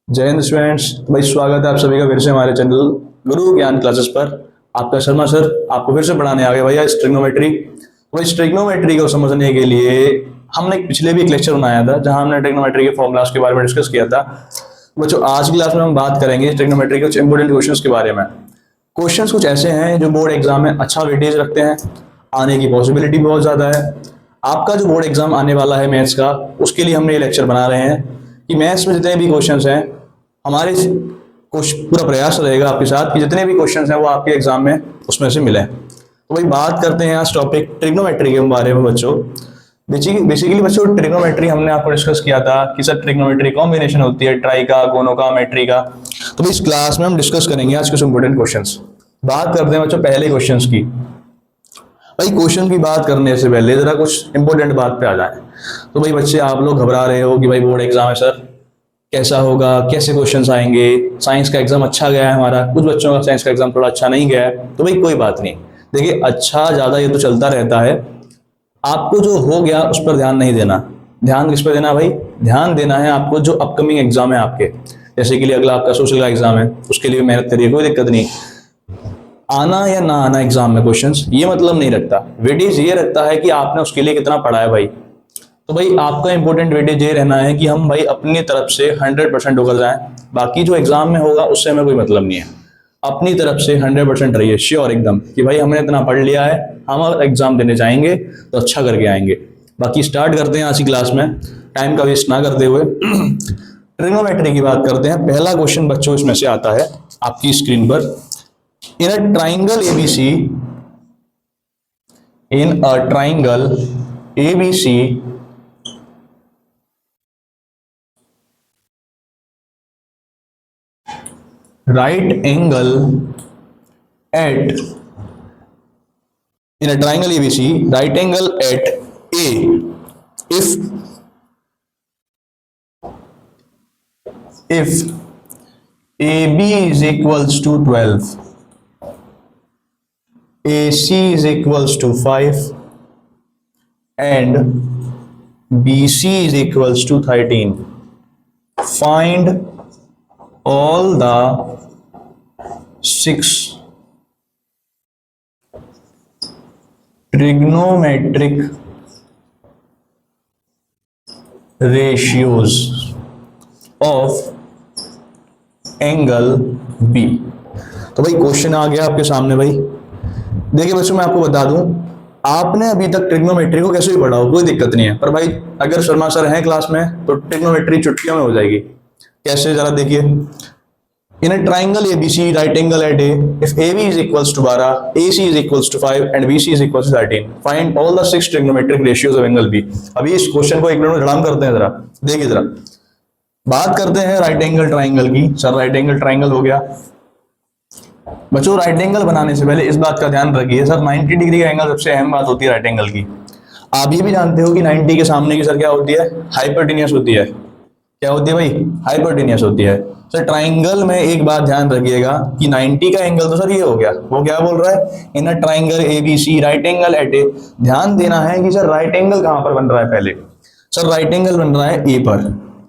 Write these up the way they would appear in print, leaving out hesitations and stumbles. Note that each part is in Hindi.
जय हिंद स्टूडेंट्स। भाई स्वागत है आप सभी का फिर से हमारे चैनल गुरु ज्ञान क्लासेस पर। आपका शर्मा सर आपको फिर से पढ़ाने आ गए भैया ट्रिग्नोमेट्री। तो इस ट्रिग्नोमेट्री को समझने के लिए हमने पिछले भी एक लेक्चर बनाया था जहां हमने ट्रिग्नोमेट्री के फॉर्मूलाज के बारे में डिस्कस किया था। बच्चों आज की क्लास में हम बात करेंगे ट्रिग्नोमेट्री के कुछ इंपोर्टेंट क्वेश्चंस के बारे में। क्वेश्चंस कुछ ऐसे हैं जो बोर्ड एग्जाम में अच्छा वेटेज रखते हैं, आने की पॉसिबिलिटी बहुत ज्यादा है। आपका जो बोर्ड एग्जाम आने वाला है मैथ्स का, उसके लिए हमने ये लेक्चर बना रहे हैं कि मैथ्स में जितने भी क्वेश्चंस हैं हमारे पूरा प्रयास रहेगा आपके साथ कि जितने भी क्वेश्चंस हैं वो आपके एग्जाम में उसमें से मिले। तो भाई बात करते हैं आज टॉपिक ट्रिग्नोमेट्री के बारे में बच्चों। बेसिकली बच्चों ट्रिग्नोमेट्री हमने आपको डिस्कस किया था कि सर ट्रिग्नोमेट्री कॉम्बिनेशन होती है ट्राई का, गोनो का, मेट्री का। तो इस क्लास में हम डिस्कस करेंगे आज कुछ इंपोर्टेंट क्वेश्चंस। बात करते हैं बच्चों पहले क्वेश्चंस की। भाई क्वेश्चन की बात करने से पहले जरा कुछ इंपॉर्टेंट बात पे आ जाए। तो भाई बच्चे आप लोग घबरा रहे हो कि भाई बोर्ड एग्जाम है सर, कैसा होगा, कैसे क्वेश्चंस आएंगे। साइंस का एग्जाम अच्छा गया है हमारा, कुछ बच्चों का साइंस का एग्जाम थोड़ा अच्छा नहीं गया है। तो भाई कोई बात नहीं, देखिए अच्छा ज्यादा ये तो चलता रहता है। आपको जो हो गया उस पर ध्यान नहीं देना। ध्यान किस पर देना भाई? ध्यान देना है आपको जो अपकमिंग एग्जाम है आपके। जैसे कि अगला आपका सोशल का एग्जाम है, उसके लिए मेहनत करिए, कोई दिक्कत नहीं। आना या ना आना एग्जाम में क्वेश्चंस ये मतलब नहीं रखता, वेटेज ये रखता है कि आपने उसके लिए कितना पढ़ा है भाई। तो भाई आपका इंपॉर्टेंट वेटेज ये रहना है कि हम भाई अपनी तरफ से 100% होकर जाएं। बाकी जो एग्जाम में होगा उससे हमें कोई मतलब नहीं है। अपनी तरफ से 100% रहिए, श्योर एकदम कि भाई हमने इतना पढ़ लिया है, हम एग्जाम देने जाएंगे तो अच्छा करके आएंगे। बाकी स्टार्ट करते हैं आज की क्लास में, टाइम का वेस्ट ना करते हुए। ट्रिग्नोमेट्री की बात करते हैं। पहला क्वेश्चन बच्चों इसमें से आता है आपकी स्क्रीन पर। In a triangle ABC, in a triangle ABC right angle at, in a triangle ABC right angle at A, if AB is equals to 12, AC is equals to 5 and BC is equals to 13, find all the 6 trigonometric ratios of angle B। तो भाई क्वेश्चन आ गया आपके सामने। भाई देखिए बच्चों, मैं आपको बता दूं, आपने अभी तक ट्रिग्नोमेट्री को कैसे भी पढ़ा हो कोई दिक्कत नहीं है, पर भाई अगर शर्मा सर हैं क्लास में तो ट्रिग्नोमेट्री चुटकियों में हो जाएगी। कैसे जरा देखिए। In a triangle ABC, right angle at A, if AB is equals to 12, AC is equals to 5 and BC is equals to 13, find all the 6 trigonometric ratios of angle B। अभी इस क्वेश्चन को एक मिनट में धड़ाम करते हैं जरा, देखिए जरा। बात करते हैं राइट एंगल ट्राइंगल की। सर राइट एंगल ट्राइंगल हो गया। बच्चों राइट एंगल बनाने से पहले इस बात का ध्यान रखिए, सर 90 डिग्री का एंगल सबसे अहम बात होती है राइट एंगल की। आप ये भी जानते हो कि 90 के सामने की सर क्या होती है? हाइपोटेन्यूस होती है। क्या होती है भाई? हाइपोटेन्यूस होती है। सर ट्राइंगल में एक बात ध्यान रखिएगा कि 90 का एंगल तो सर ये हो गया, वो क्या बोल रहा है? In a triangle ABC right angle at A. ध्यान देना है कि सर राइट एंगल कहां पर बन रहा है पहले। सर राइट एंगल बन रहा है ए पर।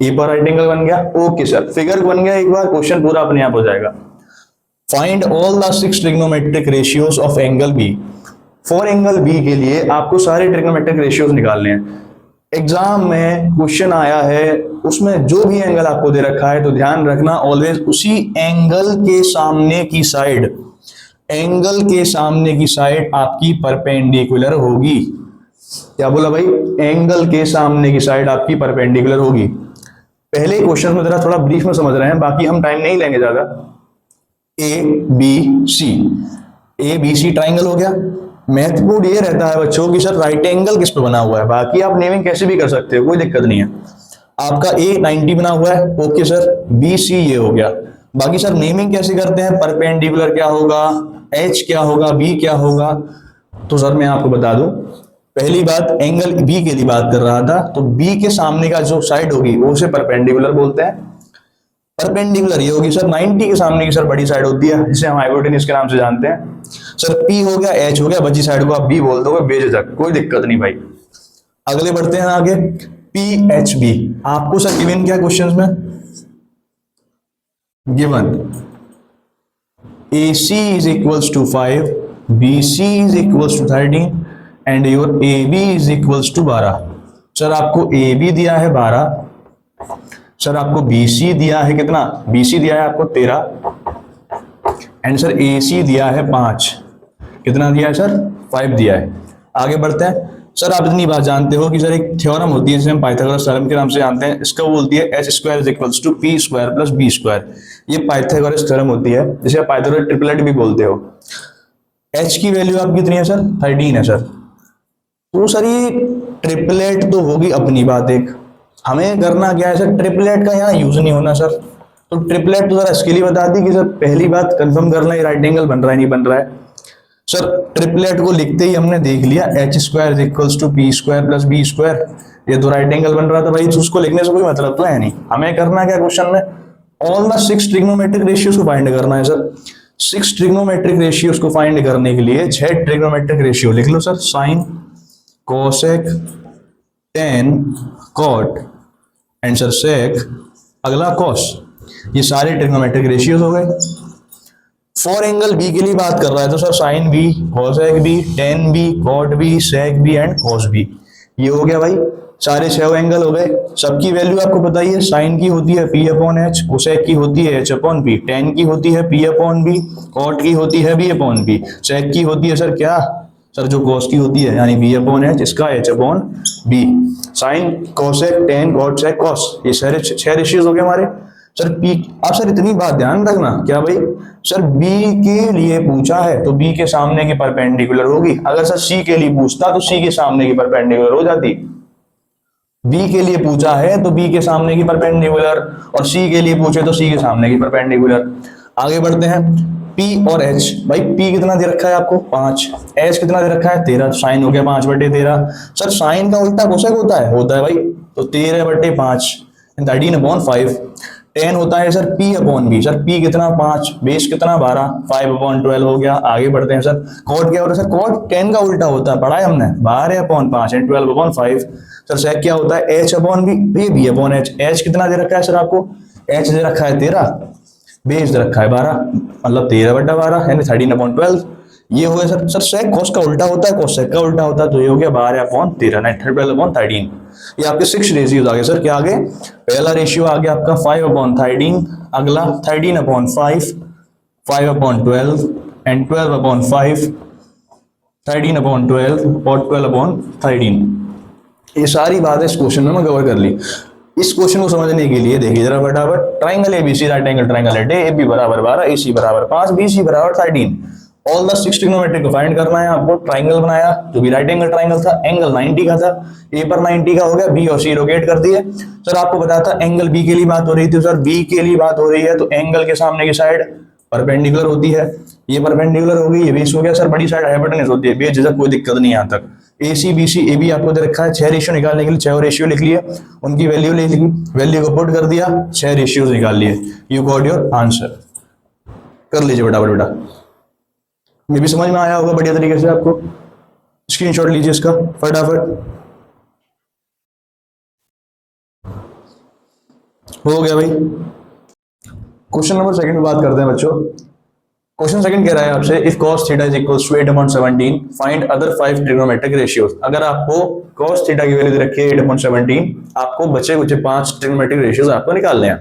ए पर राइट एंगल बन गया, ओके सर, फिगर बन गया एक बार, क्वेश्चन पूरा अपने आप हो जाएगा। Find all the 6 trigonometric ratios of angle B. For angle B के लिए आपको सारे ट्रिग्नोमेट्रिक रेशियोज निकालने हैं। एग्जाम में क्वेश्चन आया है, उसमें जो भी एंगल आपको दे रखा है तो ध्यान रखना ऑलवेज उसी एंगल के सामने की साइड, एंगल के सामने की साइड आपकी परपेंडिकुलर होगी। क्या बोला भाई? एंगल के सामने की साइड आपकी परपेंडिकुलर होगी। पहले क्वेश्चन में जरा थोड़ा ब्रीफ में समझ रहे हैं, बाकी हम टाइम नहीं लेंगे ज्यादा। A B C, A B C triangle हो गया। महत्वपूर्ण ये रहता है बच्चों कि सर राइट एंगल किस पे बना हुआ है, बाकी आप नेमिंग कैसे भी कर सकते हो, कोई दिक्कत नहीं है। आपका ए 90 बना हुआ है, ओके सर, बी सी ये हो गया। बाकी सर नेमिंग कैसे करते हैं? परपेंडिकुलर क्या होगा, एच क्या होगा, बी क्या होगा। तो सर मैं आपको बता दूं, पहली बात एंगल बी के लिए बात कर रहा था, तो बी के सामने का जो साइड होगी वो उसे परपेंडिकुलर बोलते हैं। परपेंडिकुलर ये होगी सर 90 के सामने की सर बड़ी साइड होती है, जिसे हम हाइपोटेन्यूज के नाम से जानते हैं। सर पी हो गया, एच हो गया, बची साइड को आप बी बोल दोगे बेझिझक, कोई दिक्कत नहीं भाई। अगले बढ़ते हैं आगे। पी एच बी आपको सर गिवन क्या क्वेश्चंस में? Given AC is equals to 5, BC is equals to 13 and your AB is equals to 12। Sir आपको AB दिया है 12, सर आपको BC दिया है कितना, BC दिया है आपको 13 एंड सर AC दिया है 5। कितना दिया है सर, 5 दिया है। आगे बढ़ते हैं। सर आप इतनी बात जानते हो कि सर एक थ्योरम होती है जिसे हम पाइथागोरस थ्योरम के नाम से जानते हैं, इसका वो बोलती है h square is equals to p square plus b square. ये पाइथागोरस थ्योरम होती है जिसे आप पाइथागोरस ट्रिपलेट भी बोलते हो। h की वैल्यू आपकी कितनी है सर, 13 है सर। तो सर ये ट्रिपलेट तो होगी अपनी बात, एक हमें करना क्या है सर, ट्रिपलेट का यहाँ यूज नहीं होना सर। तो ट्रिपलेट तो सर इसके लिए बता दी कि सर पहली बात कंफर्म करना है राइट एंगल बन रहा है नहीं बन रहा है। सर ट्रिपलेट को लिखते ही हमने देख लिया h square is equals to p square plus b square, ये तो राइट एंगल बन रहा था भाई, तो उसको लिखने से कोई मतलब तो है नहीं। हमें करना क्या क्वेश्चन में, ऑल द 6 ट्रिग्नोमेट्रिक रेशियोज को फाइंड करना है सर। 6 ट्रिग्नोमेट्रिक रेशियोज को फाइंड करने के लिए 6 ट्रिग्नोमेट्रिक रेशियो लिख लो sir, sine, cosec, tan, cot and sir sec, अगला कॉस, ये सारे ट्रिग्नोमेट्रिक रेशियोज हो गए। फॉर एंगल बी के लिए बात कर रहा है तो sir sine B, cosec B, tan B, cot B, sec B and cos B, ये हो गया भाई, सारे 6 एंगल हो गए। सबकी वैल्यू आपको बताइए, साइन की होती है p अपॉन एच, कोसेक की होती है h अपॉन बी, टेन की होती है p अपॉन बी, कॉट की होती है b अपॉन बी, सेक की होती है सर क्या, सर जो कॉस की होती है यानी b अपॉन एच, इसका h upon B. Sine, cosec, tan, cot, sec, cos, ये सारे 6 रेशियोज हो गए हमारे। सर पी, आप सर इतनी बात ध्यान रखना, क्या भाई सर बी के लिए पूछा है तो बी के सामने की परपेंडिकुलर होगी। अगर सर सी के लिए पूछता तो सी के सामने की परपेंडिकुलर हो जाती। बी के लिए पूछा है तो बी के सामने की परपेंडिकुलर, और सी के लिए पूछे तो सी के सामने की परपेंडिकुलर। आगे बढ़ते हैं, P और H, भाई P कितना दे रखा है आपको 5, H कितना दे रखा है 13, साइन हो गया 5/13। सर साइन का उल्टा कोसेक होता है भाई, तो 13/5 13/5। टेन होता है sir P upon B, sir P कितना 5, बेस कितना 12, 5/12 हो गया। आगे बढ़ते हैं सर, कॉट क्या होता है सर, कॉट टेन का उल्टा होता है, पढ़ा है हमने, 12/5 एंड 12/5। सर सेक क्या होता है h अपॉन बी, ये b अपॉन h। h कितना दे रखा है सर आपको, h दे रखा है 13, बेस दे रखा है 12, मतलब 13/12 यानी 13/12। ये हो गया सर। सर सेक कॉस का उल्टा होता है, कोसेक का उल्टा होता है, तो ये हो गया 12/13 नहीं 12/13। ये आपके 6 रेशियोज आ गए सर। क्या आगे, पहला रेशियो आ गया आपका 5/13, अगला 13/5, 5/12 एंड 12/5, 13/12 और 12/13। ये सारी बातें इस क्वेश्चन में मैं कवर कर ली। इस क्वेश्चन को समझने के लिए देखिए जरा फटाफट, triangle ABC, right angle triangle है, ए बी बराबर 12, AC बराबर 5, BC बराबर 13। ऑल द 6 ट्रिग्नोमेट्री को फाइंड करना है आपको। ट्राइंगल बनाया जो भी राइट एंगल ट्राइंगल था, एंगल 90 का था, ए पर 90 का हो गया, बी और सी लोकेट कर दिए। सर आपको बताया था एंगल बी के लिए बात हो रही थी, सर बी के लिए बात हो रही है तो एंगल के सामने की साइड परपेंडिकुलर होती है, ये परपेंडिकुलर होगी, ये बेस हो गया सर, बड़ी साइड हाइपोटेन्यूज होती है, बेझिझक कोई दिक्कत नहीं यहाँ तक। AC BC AB आपको दे रखा है, 6 रेशियो निकालने के लिए 6 रेशियो लिख लिए, उनकी वैल्यू ले ली, वैल्यू को पुट कर दिया, 6 रेशियोज निकाल लिए, यू गॉट योर आंसर। कर लीजिए फटाफट बेटा, ये भी समझ में आया होगा बढ़िया तरीके से आपको। स्क्रीनशॉट लीजिए इसका फटाफट, हो गया भाई। क्वेश्चन नंबर 2 पे बात करते हैं बच्चों। क्वेश्चन 2 कह रहा है आपसे, if cos theta is equals to 8/17 find other 5 trigonometric ratios. अगर आपको cos थीटा की वैल्यू दे रखी है 8/17, आपको बचे कुछ 5 ट्रिग्नोमेट्रिक रेशियोज आपको निकालने हैं।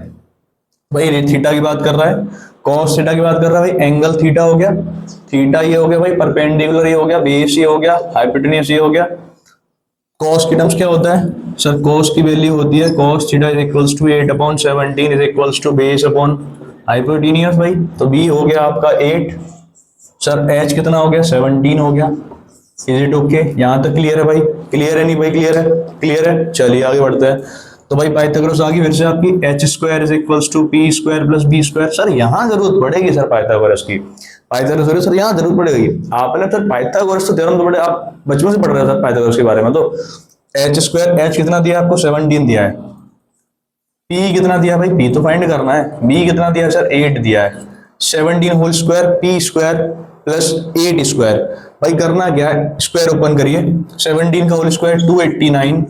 भाई थीटा की बात कर रहा है, cos थीटा की बात कर रहा है, भाई एंगल थीटा हो गया, थीटा ये हो गया भाई, परपेंडिकुलर ये हो गया, बेस ये हो गया, हाइपोटेन्यूज ये हो गया। cos की टर्म्स क्या होता है सर, cos की वैल्यू होती है cos theta is equals to 8/17 is equals to base upon hypotenuse भाई, तो b हो गया आपका 8, सर h कितना हो गया 17 हो गया। इज इट ओके, यहाँ तक क्लियर है भाई, क्लियर है नहीं भाई, क्लियर है, क्लियर है। चलिए आगे बढ़ते हैं। तो भाई पाइथागोरस आ गई फिर से आपकी, h square is equals to p square plus b square. Sir यहाँ जरूरत पड़ेगी सर पाइथागोरस की, पाइथागोरस सर यहाँ जरूरत पड़ेगी। आपने सर पाइथागोरस तो थ्योरम तो बड़े आप बचपन से पढ़ रहे हो सर पाइथागोरस के बारे में। तो h स्क्वायर, h कितना दिया आपको 17 दिया है, p कितना दिया भाई, p तो फाइंड करना है, b कितना दिया सर 8 दिया है, 17 whole square p square plus 8 square. भाई करना क्या है, स्क्वायर ओपन करिए, 17 का होल स्क्वायर 289,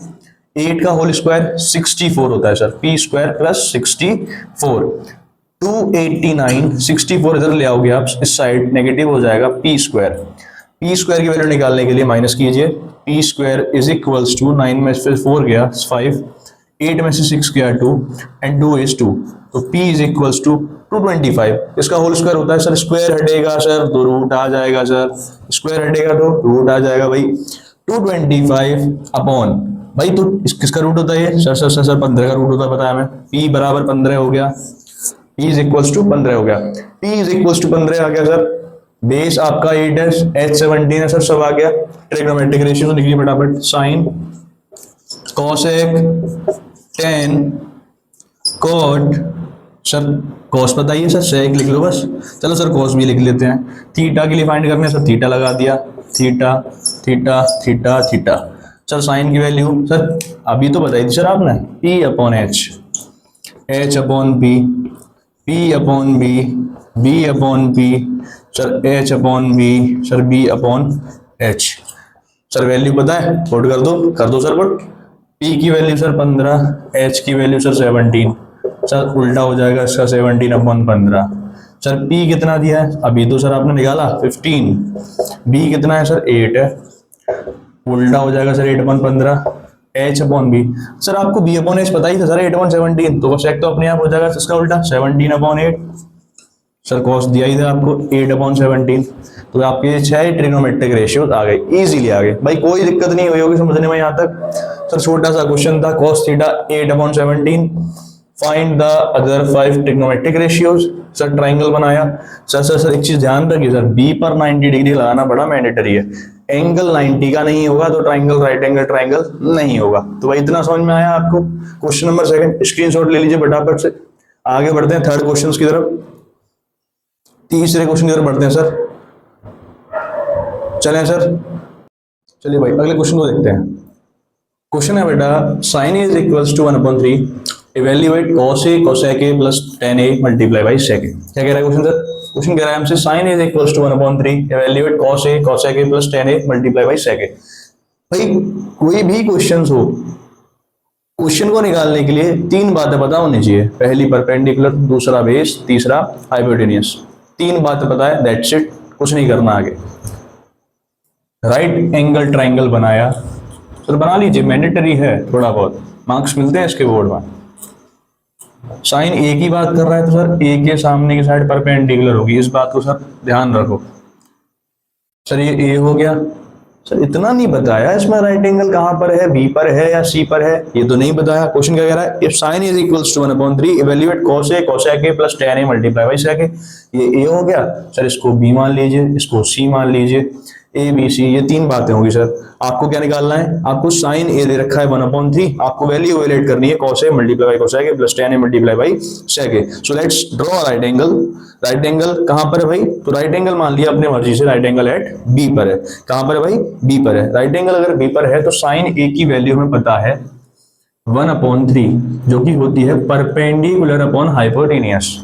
8 का होल स्क्वायर 64 होता है सर, p स्क्वायर प्लस 64। 289 64 इधर ले आओगे आप इस साइड, नेगेटिव हो जाएगा पी स्क्वायर। पी स्क्वायर की वैल्यू निकालने के लिए माइनस कीजिए, P square is equals to 9 में से 4 गया 5, 8 में से 6 गया 2 एंड 2 इज 2, तो p इज इक्वल्स टू 225। इसका होल स्क्वायर होता है सर, स्क्वायर हटेगा सर तो रूट आ जाएगा सर, स्क्वायर हटेगा तो रूट आ जाएगा भाई। 225 अपॉन भाई, तो किसका रूट होता है ये? सर 15 का रूट होता है, पता है हमें। p बराबर 15 हो गया, p इज इक्वल्स टू 15 हो गया, p इज इक्वल्स टू 15 आ गया सर। बेस आपका 8 है, h 17 है सर, सब आ गया। ट्रिग्नोमेट्रिक रेशियो लिखिए फटाफट, sine cosec tan cot, sir cos बताइए सर, सेक लिख लो बस। चलो सर कॉस भी लिख लेते हैं। थीटा के लिए फाइंड करने, सर थीटा लगा दिया, theta theta theta theta. Sir sine की वैल्यू सर अभी तो बताई थी सर आपने, p upon H, H upon P, p upon B, b upon P, sir h upon B, sir b upon h। Sir value पता है, पुट कर दो सर पुट। p की वैल्यू सर 15, h की वैल्यू सर 17, सर उल्टा हो जाएगा इसका 17 अपॉन 15। सर p कितना दिया है अभी तो सर आपने निकाला 15, b कितना है सर 8 है, उल्टा हो जाएगा sir 8 upon 15, h upon b। Sir आपको b अपॉन h पता ही था सर 8 अपॉन 17, तो सेक तो अपने आप हो जाएगा इसका उल्टा 17 अपॉन 8। सर कॉस दिया ही था आपको 8 अपॉन 17, तो आपके 6 ट्रिग्नोमेट्रिक रेशियोज आ गए, इजीली आ गए भाई, कोई दिक्कत नहीं हुई होगी समझने में यहाँ तक। सर छोटा सा क्वेश्चन था, cos theta 8 upon 17, find the other 5 trigonometric ratios. Sir triangle बनाया। सर एक चीज ध्यान रखिए सर, बी पर 90 डिग्री लगाना बड़ा मैंडेटरी है, एंगल 90 का नहीं होगा तो ट्राइंगल राइट एंगल ट्राइंगल नहीं होगा। तो भाई इतना समझ में आया आपको। क्वेश्चन नंबर 2 स्क्रीनशॉट ले लीजिए फटाफट से। आगे बढ़ते हैं थर्ड क्वेश्चन की तरफ, तीसरे क्वेश्चन की तरफ बढ़ते हैं सर। चलें सर, चलिए भाई अगले क्वेश्चन को देखते हैं। क्वेश्चन है बेटा, sine is equals to 1/3, evaluate cos a cosec a plus tan a multiply by sec a। क्या कह रहा है क्वेश्चन सर? क्वेश्चन कह रहा है हमसे sine is equals to 1/3, evaluate cos a cosec a plus tan a multiply by sec a। भाई कोई भी क्वेश्चन हो, क्वेश्चन को निकालने के लिए 3 बातें पता होनी चाहिए। पहली परपेंडिकुलर, दूसरा बेस, तीसरा हाइपोटेनियस। 3 बातें पता है, दैट्स इट, कुछ नहीं करना आगे। राइट एंगल ट्राइंगल बनाया, सर बना लीजिए, मैंडेटरी है, थोड़ा बहुत मार्क्स मिलते हैं इसके बोर्ड में। साइन ए की बात कर रहा है तो सर ए के सामने की साइड परपेंडिकुलर होगी, इस बात को सर ध्यान रखो। सर ये ए हो गया। सर इतना नहीं बताया इसमें राइट एंगल कहां पर है, बी पर है या सी पर है, ये तो नहीं बताया। क्वेश्चन क्या कह रहा है, if sine is equals to 1/3, evaluate cos a cosec a plus tan a multiply by sec a। ये ए हो गया सर, इसको बी मान लीजिए, इसको सी मान लीजिए, ए बी सी, ये 3 बातें होंगी सर। आपको क्या निकालना है, आपको साइन ए दे रखा है 1/3, आपको वैल्यू इवैल्यूएट करनी है cos a multiply by cosec a plus tan a multiply by sec a। So let's draw right angle. Right angle कहां पर है भाई, तो राइट एंगल मान लिया अपने मर्जी से, राइट एंगल एट बी पर है। कहां पर है भाई, बी पर है। राइट एंगल अगर बी पर है तो साइन ए की वैल्यू हमें पता है 1/3, जो कि होती है perpendicular upon hypotenuse.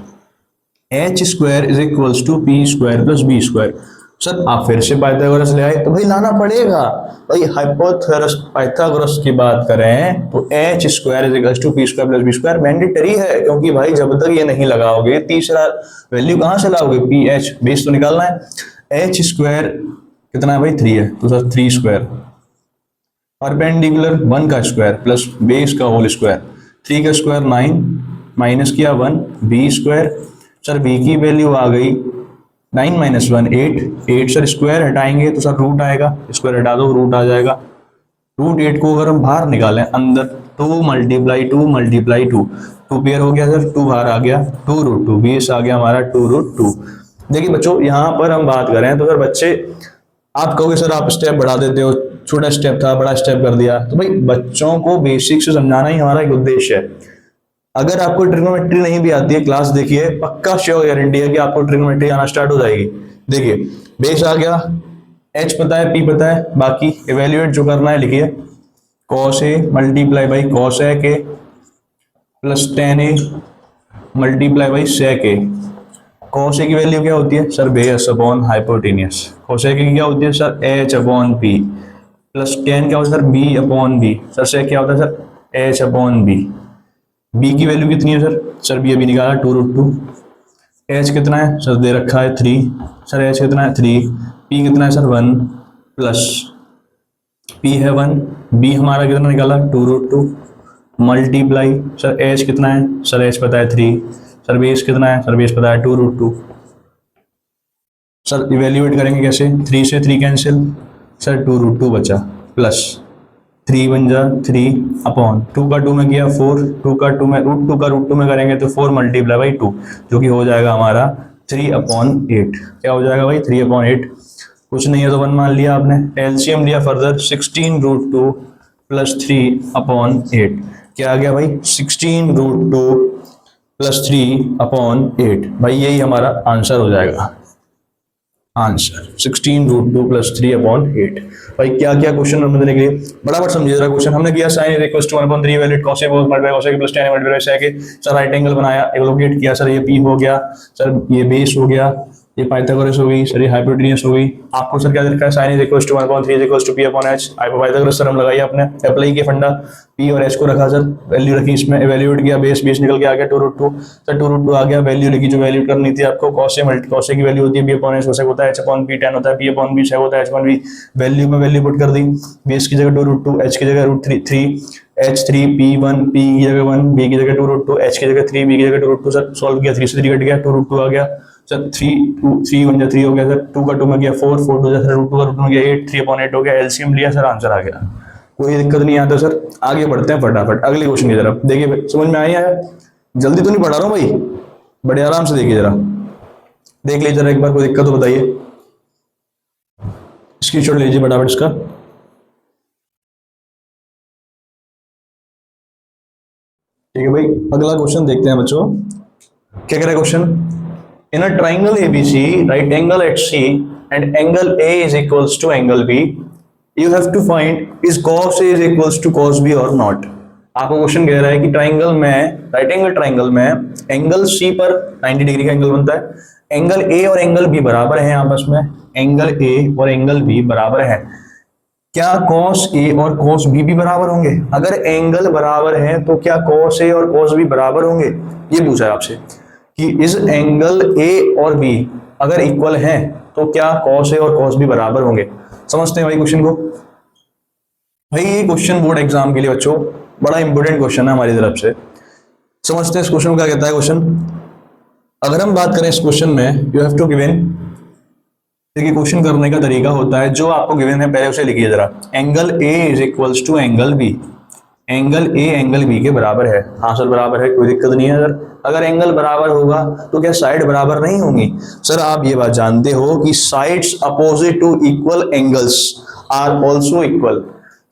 H square is equals to P square plus B square. Sir आप फिर से पाइथागोरस ले आए तो भाई लाना पड़ेगा भाई, हाइपोथेरस पाइथागोरस की बात करें तो H square is equals to P square plus B square mandatory है, क्योंकि भाई जब तक ये नहीं लगाओगे तीसरा वैल्यू कहां से लाओगे, पी एच, बेस तो निकालना है। एच स्क्वायर कितना है भाई 3 है, तो सर 3 स्क्वायर परपेंडिकुलर 1 का स्क्वायर प्लस बेस का होल स्क्वायर, 3 का स्क्वायर 9 माइनस किया 1, बी स्क्वायर। सर बी की वैल्यू आ गई 9 माइनस 1 8, 8 सर स्क्वायर हटाएंगे तो सर रूट आएगा, स्क्वायर हटा दो रूट आ जाएगा। रूट 8 को अगर हम बाहर निकालें अंदर, 2 मल्टीप्लाई 2 मल्टीप्लाई 2, 2 पेयर हो गया सर, 2 बाहर आ गया, 2 रूट 2, बेस आ गया हमारा 2 रूट 2। देखिए बच्चों यहाँ पर हम बात करें तो सर बच्चे आप कहोगे सर आप स्टेप बढ़ा देते हो, छोटा स्टेप था बड़ा स्टेप कर दिया, तो भाई बच्चों को बेसिक से समझाना ही हमारा एक उद्देश्य है। अगर आपको ट्रिग्नोमेट्री नहीं भी आती है, क्लास देखिए, पक्का श्योर गारंटी है कि आपको ट्रिग्नोमेट्री आना स्टार्ट हो जाएगी। देखिए बेस आ गया, एच पता है, पी पता है, बाकी इवेल्युएट जो करना है लिखिए, cos a multiply by cosec a plus tan a multiply by sec a। cos a की वैल्यू क्या होती है sir, base upon hypotenuse. cosec की क्या होती है sir, h upon p plus tan क्या होता है sir, b upon b। Sir sec क्या होता है sir, h upon b। B की वैल्यू कितनी है सर? सर बी अभी निकाला 2√2। एच कितना है सर? दे रखा है 3। सर एच कितना है? 3। पी कितना है सर? 1 प्लस पी है 1। बी हमारा कितना निकाला? 2√2 मल्टीप्लाई सर एच कितना है? सर एच पता है 3। सर बेस कितना है? सर बेस पता है 2√2। सर इवेल्युएट करेंगे कैसे? 3 से 3 कैंसिल, सर 2√2 बचा प्लस 3 बन जा 3 अपॉन 2 का 2 में किया 4, 2 का 2 में √2 का √2 में करेंगे तो 4 मल्टीप्लाई बाई 2, जो कि हो जाएगा हमारा 3/8। क्या हो जाएगा भाई? 3/8। कुछ नहीं है तो 1 मान लिया आपने। एलसीएम लिया फर्दर 16√2 प्लस 3/8। क्या आ गया भाई? 16√2 प्लस 3/8। भाई यही हमारा आंसर हो जाएगा। Answer 16√2 plus 3/8। भाई क्या क्या क्वेश्चन हमने देने के लिए बराबर समझिए जरा। क्वेश्चन हमने किया sine is equal to 1/3 evaluate cos a multiply cos a plus tan multiply sec a। Sir right angle बनाया, एलोकेट किया, सर ये p हो गया, सर ये बेस हो गया, ये पाइथागोरस हो गई, सर ये हाइपोटेन्यूस हो गई। आपको सर क्या लिखा है? Sine is equal to 1/3 is equal to p upon h। Pythagoras theorem लगाई आपने, अप्लाई किया फंडा, p और h को रखा सर, वैल्यू रखी इसमें, इवैल्यूएट किया, बेस बेस निकल के आ गया 2√2। सर 2√2 आ गया, वैल्यू लिखी जो वैल्यू करनी थी आपको। cos a की वैल्यू होती है b अपॉन h, cosec होता है h अपॉन p, tan होता है p अपॉन b, sec होता है h अपॉन b। वैल्यू में वैल्यू पुट कर दी, बेस की जगह 2√2, h की जगह √3, h3 p1, p की जगह 1, b की जगह 2√2, h की जगह 3, b की जगह 2√2। सर सॉल्व किया, 3 से 3 कट गया, 2√2 आ गया सर। 3 1 3 हो गया सर, 2 का 2 में गया 4, 4 2 सर, √2 का √2 में गया 8, 3/8 हो गया। एलसीएम लिया सर, आंसर आ गया। कोई दिक्कत नहीं आता सर। आगे बढ़ते हैं फटाफट अगले क्वेश्चन की तरफ। देखिए समझ में आया? जल्दी तो नहीं पढ़ा रहा हूँ भाई, बड़े आराम से देखिए जरा, देख लीजिए जरा एक बार, कोई दिक्कत तो बताइए। स्क्रीनशॉट लीजिए फटाफट इसका। ठीक है भाई, अगला क्वेश्चन देखते हैं बच्चों। क्या कह रहा है question? In a triangle ABC right angle at C and angle A is equals to angle B, you have to find is cos A is equals to cos B और नॉट। आपको क्वेश्चन कह रहा है कि ट्राइंगल में, राइट एंगल ट्राइंगल में एंगल सी पर 90 डिग्री का एंगल बनता है, एंगल ए और एंगल बी बराबर हैं आपस में, एंगल ए और एंगल बी बराबर है। क्या cos A और cos B भी बराबर होंगे? अगर एंगल बराबर है तो क्या cos A और cos B बराबर होंगे? ये पूछा है आपसे कि इस एंगल A और B अगर इक्वल हैं तो क्या cos A और cos B बराबर होंगे? समझते हैं भाई क्वेश्चन को। भाई ये क्वेश्चन बोर्ड एग्जाम के लिए बच्चों बड़ा इंपॉर्टेंट क्वेश्चन है हमारी तरफ से। समझते हैं इस क्वेश्चन को क्या कहता है क्वेश्चन। अगर हम बात करें इस क्वेश्चन में, यू हैव टू गिवन, देखिए क्वेश्चन करने का तरीका होता है, जो आपको गिवन है पहले उसे लिखिए जरा। Angle A is equals to angle B, angle A angle B के बराबर है। हाँ सर बराबर है, कोई दिक्कत नहीं है सर। अगर एंगल बराबर होगा तो क्या साइड बराबर नहीं होंगी? सर आप ये बात जानते हो कि sides opposite to equal angles are also equal,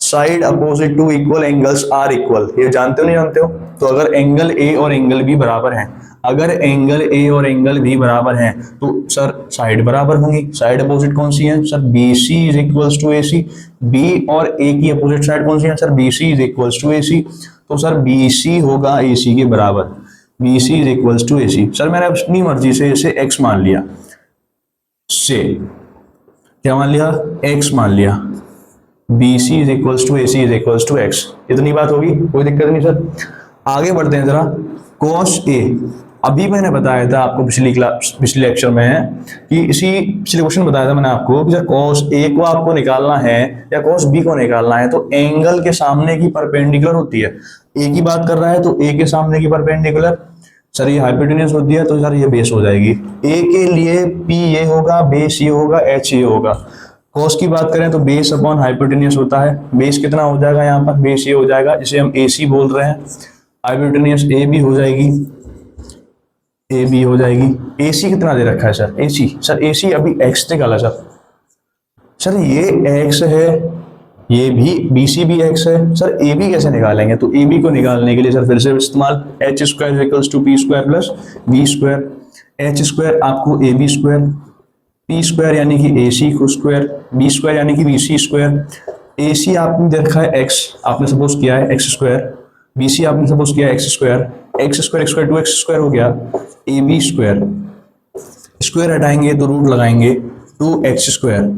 side opposite to equal angles are equal, ये जानते हो नहीं जानते हो? तो अगर एंगल ए और एंगल बी बराबर हैं, अगर एंगल ए और एंगल बी बराबर हैं तो सर साइड बराबर होंगी। साइड अपोजिट कौन सी है? Sir B C is equals to A C. B और ए की अपोजिट साइड कौन सी है? Sir B C is equals to A C. तो सर बी सी होगा ए सी के बराबर, B C is equals to A C. Sir मैंने अपनी मर्जी से इसे एक्स मान लिया, से क्या मान लिया? एक्स मान लिया। B C is equals to A C is equals to X, इतनी बात होगी, कोई दिक्कत नहीं सर। आगे बढ़ते हैं जरा। cos A, अभी मैंने बताया था आपको पिछली लेक्चर में कि इसी पिछले क्वेश्चन बताया था मैंने आपको कि जब cos A को आपको निकालना है या cos B को निकालना है तो एंगल के सामने की परपेंडिकुलर होती है। A की बात कर रहा है तो A के सामने की परपेंडिकुलर, सर ये हाइपोटेन्यूस होती है तो सर ये बेस हो जाएगी। A के लिए P ये होगा, बेस ये होगा, H ये होगा। cos की बात करें तो बेस अपॉन हाइपोटेन्यूस होता है, बेस कितना हो जाएगा यहाँ पर? बेस ये हो जाएगा, जिसे हम AC बोल रहे हैं। हाइपोटेन्यूस ए बी हो जाएगी, ए बी हो जाएगी। AC कितना दे रखा है सर? AC, सर AC अभी x निकाला सर। सर ये x है, ये भी BC भी x है, सर AB कैसे निकालेंगे? तो AB को निकालने के लिए सर फिर से इस्तेमाल h square equals to p square plus b square. h square आपको AB स्क्वायर, p स्क्वायर यानी कि AC को स्क्वायर, b स्क्वायर यानी कि BC स्क्वायर। AC आपने दे रखा है x, आपने सपोज किया है x स्क्वायर, BC आपने सपोज किया x square, x square 2x square हो गया, AB स्क्वायर, स्क्वायर हटाएंगे तो रूट लगाएंगे 2x स्क्वायर।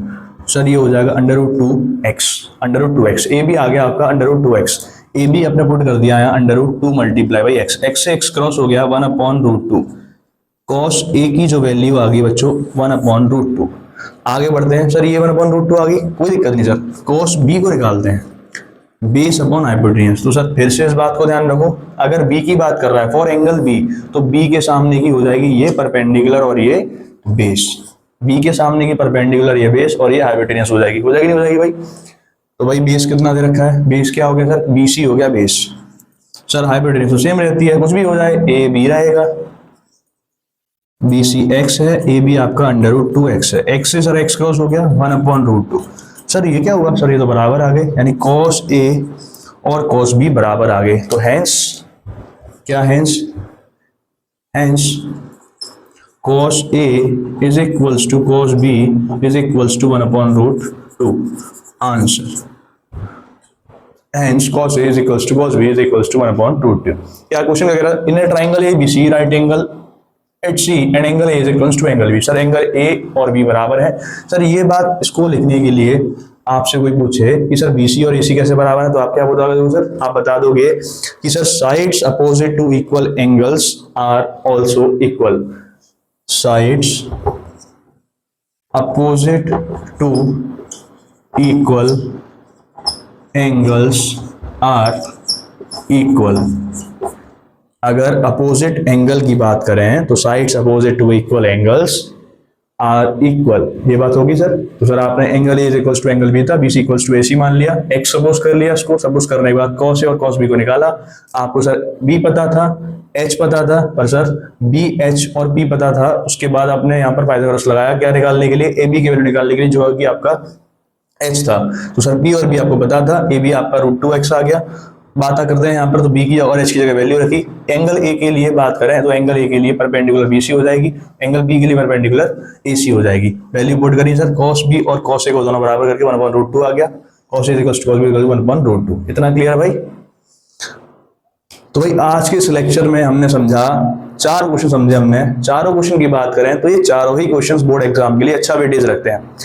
सर ये हो जाएगा under root 2x, under root 2x। A भी आ गया आपका under root 2x। A B अपने पुट कर दिया है √2 मल्टीप्लाई बाई एक्स, एक्स से एक्स क्रॉस हो गया 1/√2, कॉस ए की जो वैल्यू आ गई बच्चों 1/√2। आगे बढ़ते हैं सर, ये 1/√2 आ गई, कोई दिक्कत नहीं सर, कॉस बी को निकालते हैं, बेस अपॉन हाइपोटेन्यूज। तो सर फिर से इस बात को ध्यान रखो, अगर बी की बात कर रहा है फॉर एंगल बी, तो बी के सामने की हो जाएगी ये परपेंडिकुलर और ये बेस, बी के सामने की परपेंडिकुलर ये बेस और ये हाइपोटेन्यूज हो जाएगी, हो जाएगी नहीं हो जाएगी भाई। तो भाई बेस कितना दे रखा है, बेस क्या हो गया सर, BC हो गया बेस। सर हाइपोटेन्यूज तो सेम रहती है, कुछ भी हो जाए, ए बी रहेगा, BC x है, ए बी आपका √2x है, x से सर x क्रॉस हो गया 1/√2। सर ये क्या हुआ, सर ये तो बराबर आ गए, यानी cos A और cos B बराबर आ गए, तो हैंस क्या, hence cos A is equals to cos B is equals to 1/√2 answer. Hence cos A is equals to cos B is equals to 1/√2। क्या क्वेश्चन वगैरह, in triangle ABC right angle HC and angle A is equals to angle B, sir angle A और B बराबर है। सर ये बात इसको लिखने के लिए आपसे कोई पूछे कि सर BC और AC कैसे बराबर है, तो आप क्या बताओगे सर, आप बता दोगे कि sir sides opposite to equal angles are also equal, sides opposite to equal angles are equal. अगर अपोजिट एंगल की बात करें तो sides opposite to equal angles are equal, ये बात होगी सर। तो सर आपने angle A is equals to angle B था, BC इक्वल्स टू AC मान लिया, x सपोज कर लिया, इसको सपोज करने के बाद cos A और cos B को निकाला, आपको सर B पता था, H पता था, पर सर B H और P पता था, उसके बाद आपने यहाँ पर पाइथागोरस लगाया क्या निकालने के लिए, AB की वैल्यू निकालने के लिए, जो है कि आपका H था। तो सर B और B आपको पता था, AB आपका √2x आ गया। बात करते हैं यहाँ पर, तो B की और H की जगह वैल्यू रखी, एंगल A के लिए बात करें तो एंगल A के लिए परपेंडिकुलर BC हो जाएगी, एंगल B के लिए परपेंडिकुलर AC हो जाएगी। वैल्यू पुट करी सर, cos B और cos A को दोनों बराबर करके 1/√2 आ गया, cos A equals to cos B equals to 1/√2। इतना क्लियर भाई। तो भाई आज के इस लेक्चर में हमने समझा, 4 क्वेश्चन समझे हमने, चारों क्वेश्चन की बात करें तो ये चारों ही क्वेश्चन बोर्ड एग्जाम के लिए अच्छा वेटेज रखते हैं।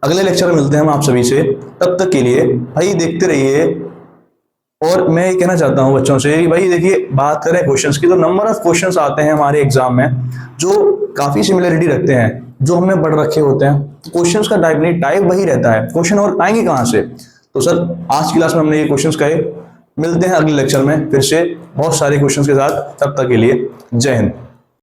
अगले लेक्चर में मिलते हैं हम आप सभी से, तब तक के लिए भाई देखते रहिए। और मैं ये कहना चाहता हूं बच्चों से कि भाई देखिए, बात करें क्वेश्चंस की तो नंबर ऑफ क्वेश्चंस आते हैं हमारे एग्जाम में जो काफी सिमिलरिटी रखते हैं, जो हमने पढ़ रखे होते हैं। क्वेश्चंस का टाइप नहीं, टाइप वही रहता है, क्वेश्चन और आएंगे कहां से। तो सर आज की क्लास में हमने ये क्वेश्चंस कहे, मिलते हैं अगले लेक्चर में फिर से बहुत सारे क्वेश्चंस के साथ, तब तक के लिए जय हिंद।